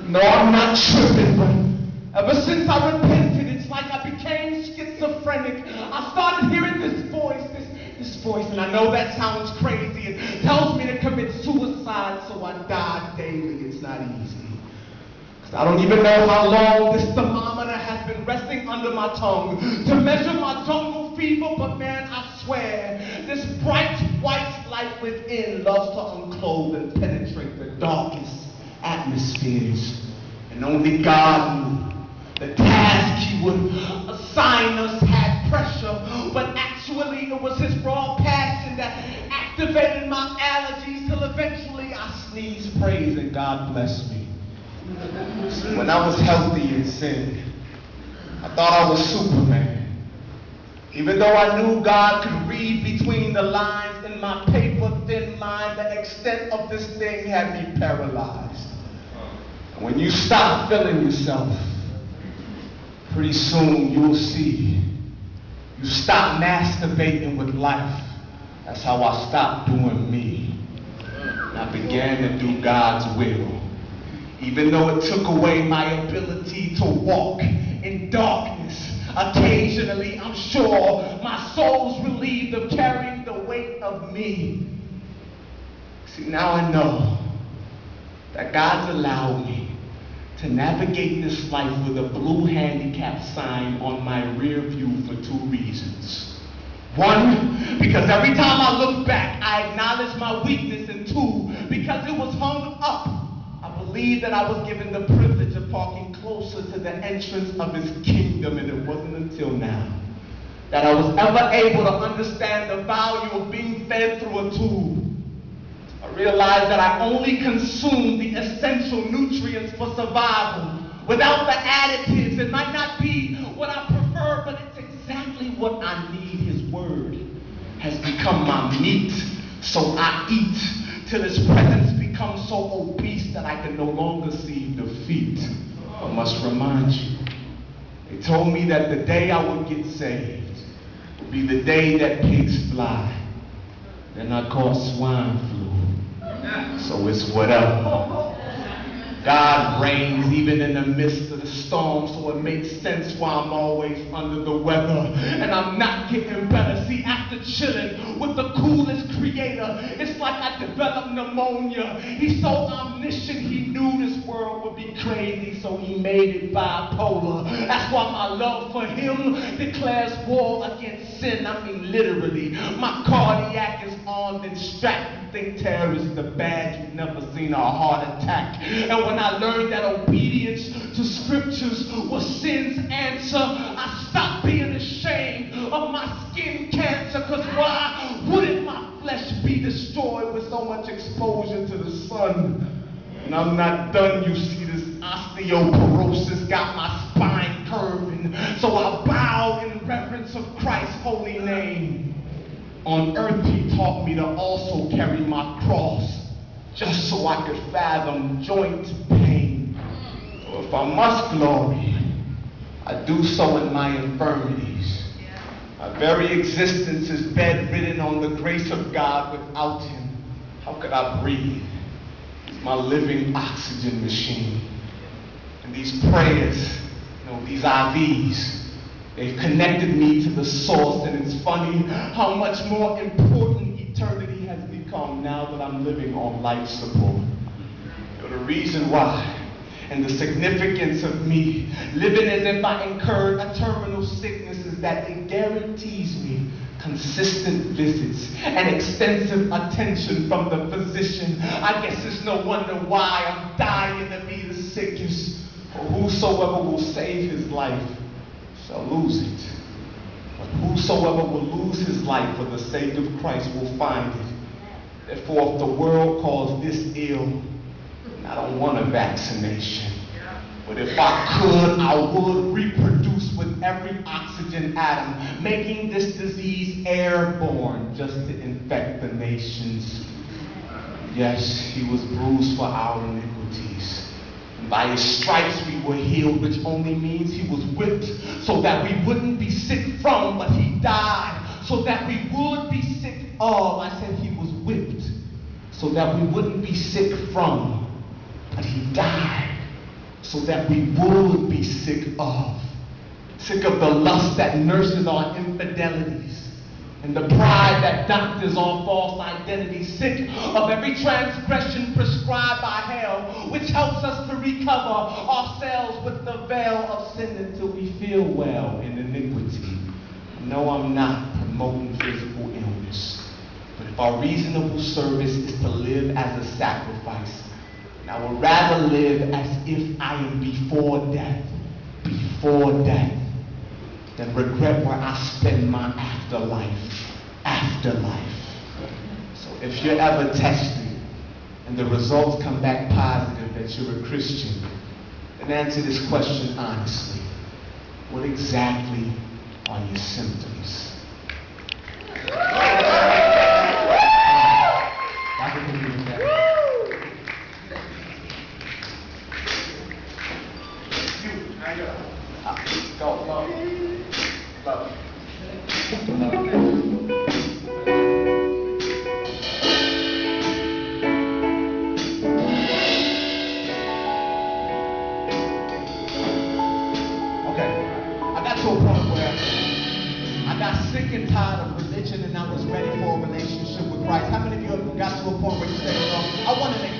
No, I'm not tripping, but ever since I repented, it's like I became schizophrenic. I started hearing this voice, and I know that sounds crazy. It tells me to commit suicide, so I die daily. It's not easy. I don't even know how long this thermometer has been resting under my tongue to measure my jungle fever, but man, I swear, this bright white light within loves to unclothe and penetrate the darkest atmospheres. And only God knew the task he would assign us had pressure, but actually it was his raw passion that activated my allergies till eventually I sneezed praise and God blessed me. When I was healthy in sin, I thought I was Superman. Even though I knew God could read between the lines in my paper-thin mind, the extent of this thing had me paralyzed. And when you stop feeling yourself, pretty soon you'll see. You stop masturbating with life. That's how I stopped doing me. And I began to do God's will. Even though it took away my ability to walk in darkness, occasionally, I'm sure, my soul's relieved of carrying the weight of me. See, now I know that God's allowed me to navigate this life with a blue handicap sign on my rear view for two reasons. One, because every time I look back, I acknowledge my weakness, and two, because it was hung up. I believe that I was given the privilege of parking closer to the entrance of his kingdom, and it wasn't until now that I was ever able to understand the value of being fed through a tube. I realized that I only consume the essential nutrients for survival. Without the additives, it might not be what I prefer, but it's exactly what I need. His word has become my meat, so I eat till his presence becomes so obese that I can no longer see defeat. I must remind you, they told me that the day I would get saved would be the day that pigs fly. Then I caught swine flu, so it's whatever. God reigns even in the midst of the storm, so it makes sense why I'm always under the weather. And I'm not getting better. See, after chilling with the coolest creator, it's like I developed pneumonia. He's so omniscient, he knew this world would be crazy, so he made it bipolar. That's why my love for him declares war against sin. I mean, literally. My cardiac is armed and strapped. You think terror is the bad, you've never seen a heart attack. And when I learned that obedience to scriptures was sin's answer, I stopped being ashamed of my skin cancer, because why wouldn't my flesh be destroyed with so much exposure to the sun? And I'm not done, you see, this osteoporosis got my spine curving, so I bow in reverence of Christ's holy name. On earth, he taught me to also carry my cross, just so I could fathom joint pain. So if I must glory, I do so in my infirmities. My very existence is bedridden on the grace of God. Without him, how could I breathe? He's my living oxygen machine. And these prayers, these IVs, they've connected me to the source, and it's funny how much more important eternity has become now that I'm living on life support. The reason why and the significance of me living as if I incurred a terminal sickness is that it guarantees me consistent visits and extensive attention from the physician. I guess it's no wonder why I'm dying to be the sickest. For whosoever will save his life shall lose it. But whosoever will lose his life for the sake of Christ will find it. Therefore, if the world calls this ill, I don't want a vaccination. But if I could, I would reproduce with every oxygen atom, making this disease airborne just to infect the nations. Yes, he was bruised for our iniquities. And by his stripes we were healed, which only means he was whipped so that we wouldn't be sick from, but he died so that we would be sick of. I said he was whipped so that we wouldn't be sick from, but he died so that we would be sick of. Sick of the lust that nurses our infidelities and the pride that doctors our false identity. Sick of every transgression prescribed by hell, which helps us to recover ourselves with the veil of sin until we feel well in iniquity. No, I'm not promoting physical illness, but if our reasonable service is to live as a sacrifice, and I would rather live as if I am before death, than regret where I spend my afterlife. So if you're ever tested and the results come back positive that you're a Christian, then answer this question honestly. What exactly are your symptoms? Sick and tired of religion, and I was ready for a relationship with Christ. How many of you have got to a point where you say, I want to make